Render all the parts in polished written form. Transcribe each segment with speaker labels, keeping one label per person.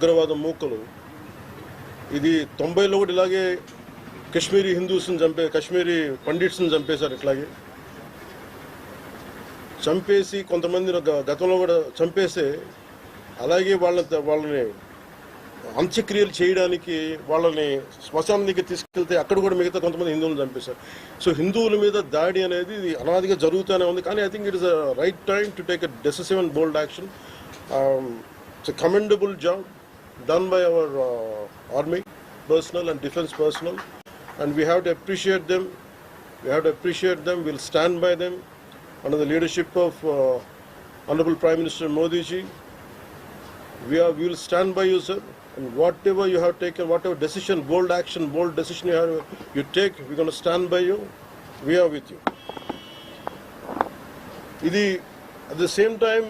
Speaker 1: ఉగ్రవాద మూకలు ఇది 90లో కూడా ఇలాగే కాశ్మీరీ హిందూస్ని కాశ్మీరీ పండిట్స్ని చంపేశారు. ఇట్లాగే చంపేసి కొంతమంది గతంలో కూడా చంపేస్తే అలాగే వాళ్ళని అంత్యక్రియలు చేయడానికి వాళ్ళని శ్మశానం దగ్గర తీసుకెళ్తే అక్కడ కూడా మిగతా కొంతమంది హిందువులను చంపేశారు. సో హిందువుల మీద దాడి అనేది ఇది అనాదిగా జరుగుతూనే ఉంది. కానీ I think it is a right time to take a decisive and bold action. It's a commendable job done by our army personnel and defense personnel, and we have to appreciate them. We'll stand by them under the leadership of Honorable Prime Minister Modi ji. We will stand by you, sir, and whatever you have taken, whatever decision, bold decision you take, we're going to stand by you. We are with you. Idi at the same time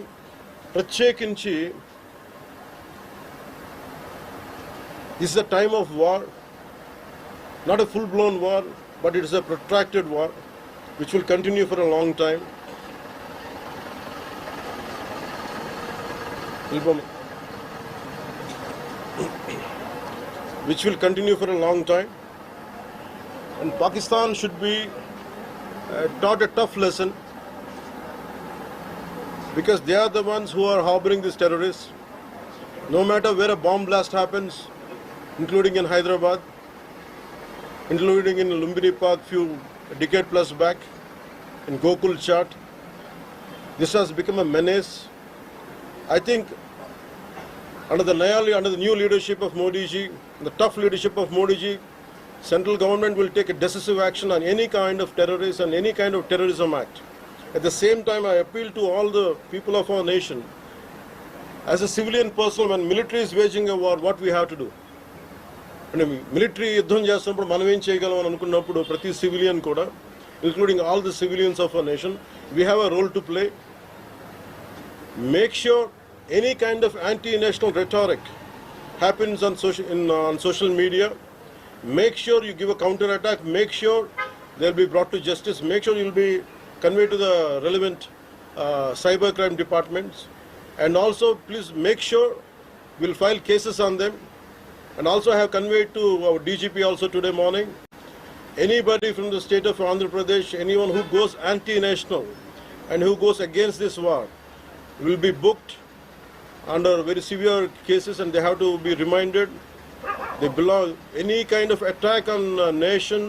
Speaker 1: ప్రత్యేకించి this is a time of war, not a full-blown war, but it is a protracted war which will continue for a long time. And Pakistan should be taught a tough lesson, because they are the ones who are harboring these terrorists. No matter where a bomb blast happens, including in Hyderabad, including in Lumbini Park a decade plus back, in Gokul Chat, this has become a menace. I think under the new leadership of Modi ji, the tough leadership of Modi ji, central government will take a decisive action on any kind of terrorist and any kind of terrorism act. At the same time, I appeal to all the people of our nation. As a civilian person, when military is waging a war, what we have to do? Military యుద్ధం చేస్తున్నప్పుడు మనం ఏం చేయగలం అని అనుకున్నప్పుడు ప్రతి civilian కూడా, including all the civilians of our nation, we have a role to play. Make sure any kind of anti-national rhetoric happens on social media. Make sure you give a counter-attack. Make sure they'll be brought to justice. Make sure you'll be conveyed to the relevant cybercrime departments. And also, please make sure we'll file cases on them. And also I have conveyed to our DGP also today morning, anybody from the state of Andhra Pradesh, anyone who goes anti-national and who goes against this war will be booked under very severe cases, and they have to be reminded they belong. Any kind of attack on a nation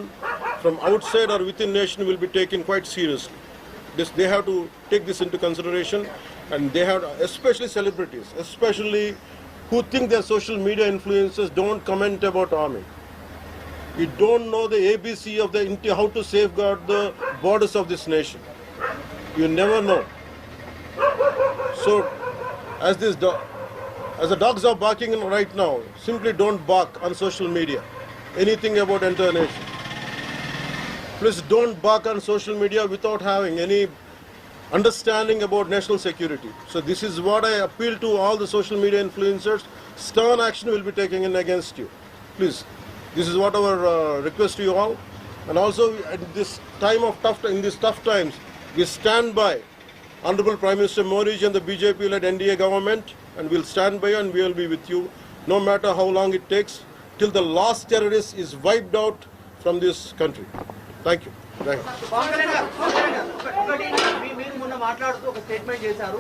Speaker 1: from outside or within nation will be taken quite seriously. They have to take this into consideration, and they have to, especially celebrities, especially who think they're social media influencers, don't comment about army. You don't know the ABC of how to safeguard the borders of this nation. You never know. So, as the dogs are barking right now, simply don't bark on social media anything about entire nation. Please don't bark on social media without having any understanding about national security. So this is what I appeal to all the social media influencers. Stern action will be taken in against you. Please, this is what our request to you all. And also at this time of in these tough times, we stand by Honorable Prime Minister Modi and the BJP-led NDA government, and we'll stand by you and we will be with you, no matter how long it takes, till the last terrorist is wiped out from this country. Thank you.
Speaker 2: మీరు మొన్న మాట్లాడుతూ ఒక statement చేశారు,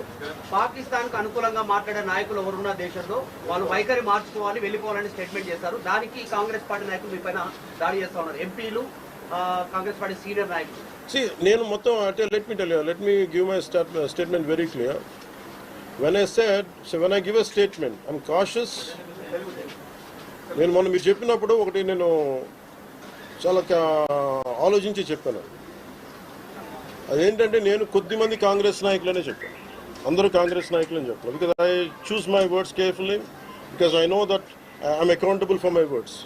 Speaker 2: పాకిస్తాన్ కు అనుకూలంగా మాట్లాడే నాయకులు ఎవరున్న దేశంలో వాళ్ళు వైఖరి మార్చుకోవాలి, వెళ్ళిపోవాలని స్టేట్మెంట్ చేశారు. దానికి కాంగ్రెస్ పార్టీ నాయకులు మీ పైన దాడి చేస్తా ఉన్నారు, ఎంపీలు, కాంగ్రెస్ పార్టీ సీనియర్ నాయకులు.
Speaker 1: నేను మొత్తం అంటే let me give my statement very clear. When I give a statement, I'm cautious. నేను మొన్న మీరు చెప్పినప్పుడు ఒకటి నేను చాలా ఆలోచించి చెప్పాను. అదేంటంటే నేను కొద్దిమంది కాంగ్రెస్ నాయకులనే చెప్పాను, అందరూ కాంగ్రెస్ నాయకులని చెప్పాను. Because I choose my words carefully, because I know that I'm accountable for my words.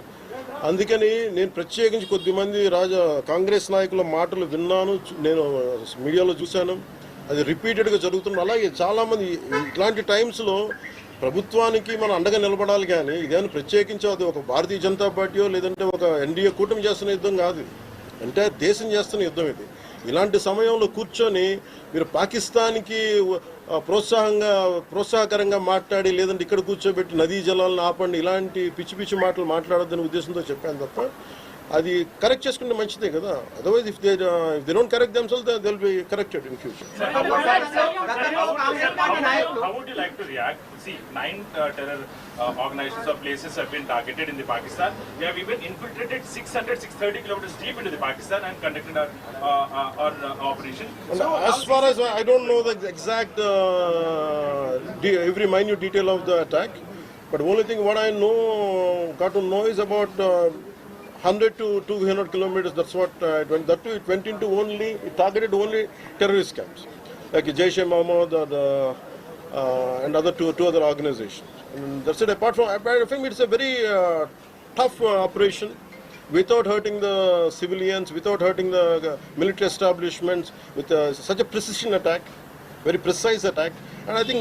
Speaker 1: అందుకని నేను ప్రత్యేకించి కొద్దిమంది కాంగ్రెస్ నాయకుల మాటలు విన్నాను, నేను మీడియాలో చూశాను, అది రిపీటెడ్గా జరుగుతుంది. అలాగే చాలామంది ఇట్లాంటి టైమ్స్లో ప్రభుత్వానికి మనం అండగా నిలబడాలి, కానీ ఇదేమైనా ప్రత్యేకించి అది ఒక భారతీయ జనతా పార్టీయో లేదంటే ఒక ఎన్డీఏ కూటమి చేస్తున్న యుద్ధం కాదు, అంటే దేశం చేస్తున్న యుద్ధం ఇది. ఇలాంటి సమయంలో కూర్చొని మీరు పాకిస్తాన్కి ప్రోత్సాహకరంగా మాట్లాడి లేదంటే ఇక్కడ కూర్చోబెట్టి నదీ జలాలను ఆపండి ఇలాంటి పిచ్చి పిచ్చి మాటలు మాట్లాడొద్దనే ఉద్దేశంతో చెప్పాను తప్ప అది కరెక్ట్ చేసుకుంటే మంచిదే కదా. Otherwise if they don't correct themselves they will be corrected in future.
Speaker 3: How would you like to react? See, 9 terror organizations or places have been targeted in the Pakistan. They have even infiltrated 630 kilometers deep into the Pakistan and conducted our operation.
Speaker 1: So, as far as I don't know the exact every minute detail of the attack, but only thing what I know, got to know is about 100 to 200 kilometers. That's what it went. That too, it went into it targeted only terrorist camps like Jaish-e-Mohammed and other two other organizations. And that's it. Apart from it's a very tough operation without hurting the civilians, without hurting the military establishments, with such a precision attack, very precise attack. And I think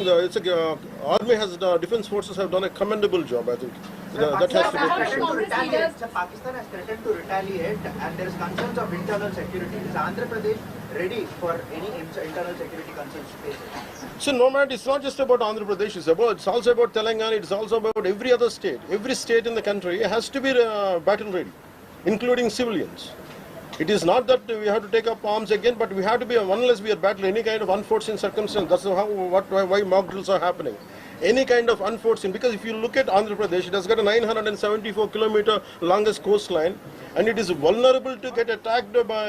Speaker 1: army has, the defense forces have done a commendable job. I think that has to be appreciated.
Speaker 2: Pakistan has threatened to retaliate, and there is concerns of internal security. Is Andhra Pradesh ready for any internal security concerns to face it?
Speaker 1: So no matter, it's not just about Andhra Pradesh. It's also about Telangana. It's also about every other state. Every state in the country has to be battle ready, including civilians. It is not that we have to take up arms again, but we have to be, unless we are battling any kind of unforeseen circumstance. That's why mock drills are happening. Any kind of unforeseen, because if you look at Andhra Pradesh, it has got a 974-kilometer longest coastline, and it is vulnerable to get attacked by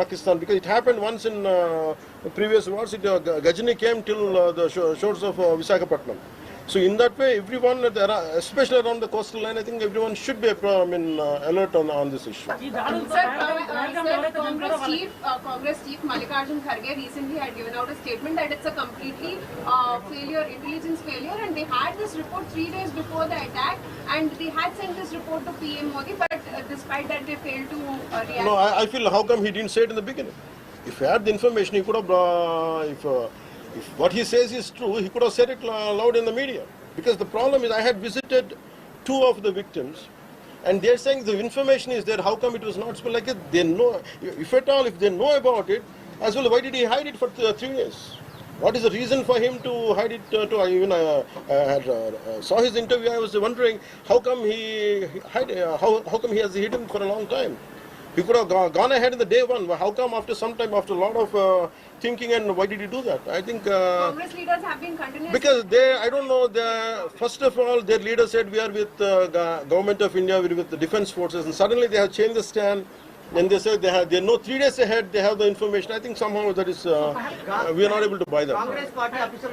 Speaker 1: Pakistan, because it happened once in previous wars. Gajini came till the shores of Visakhapatnam. So in that way, everyone, especially around the coastal line, I think everyone should be alert on this issue.
Speaker 4: Sir, Congress Chief Mallikarjun Kharge recently had given out a statement that it's a completely intelligence failure, and they had this report 3 days before the attack, and they had sent this report to PM Modi, but despite that they failed to react.
Speaker 1: No, I feel how come he didn't say it in the beginning? If he had the information, he could have, if what he says is true, he could have said it loud in the media. Because the problem is, I had visited 2 of the victims, and they're saying the information is there. How come it was not spoken? Like they know, if at all, if they know about it, as well, why did he hide it for 3 years? What is the reason for him to hide it? Saw his interview. I was wondering how come how come he has hidden for a long time. He could have gone ahead in the day one. How come after some time, after a lot of thinking, and why did he do that? I think
Speaker 4: Congress leaders have been continuously...
Speaker 1: Because I don't know, first of all, their leader said we are with government of India, we are with the defense forces, and suddenly they have changed the stand, and they said they know 3 days ahead, they have the information. I think somehow that is, we are not able to buy that.
Speaker 2: Congress party official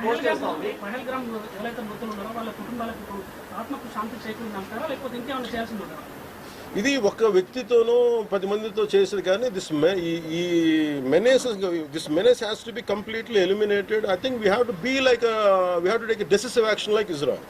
Speaker 2: post chestha undi.
Speaker 5: పహల్గ్రామ్ ఎవరైతే మృతులు ఉన్నారో వాళ్ళ కుటుంబాలకు ఆత్మకు శాంతి చేకూరిందంటారా లేకపోతే ఇంకేమైనా చేయాల్సింది ఉంటారా?
Speaker 1: ఇది ఒక వ్యక్తితోనో 10 మందితో చేసేది కానీ this menace has to be completely eliminated. I think we have to take a decisive action like Israel.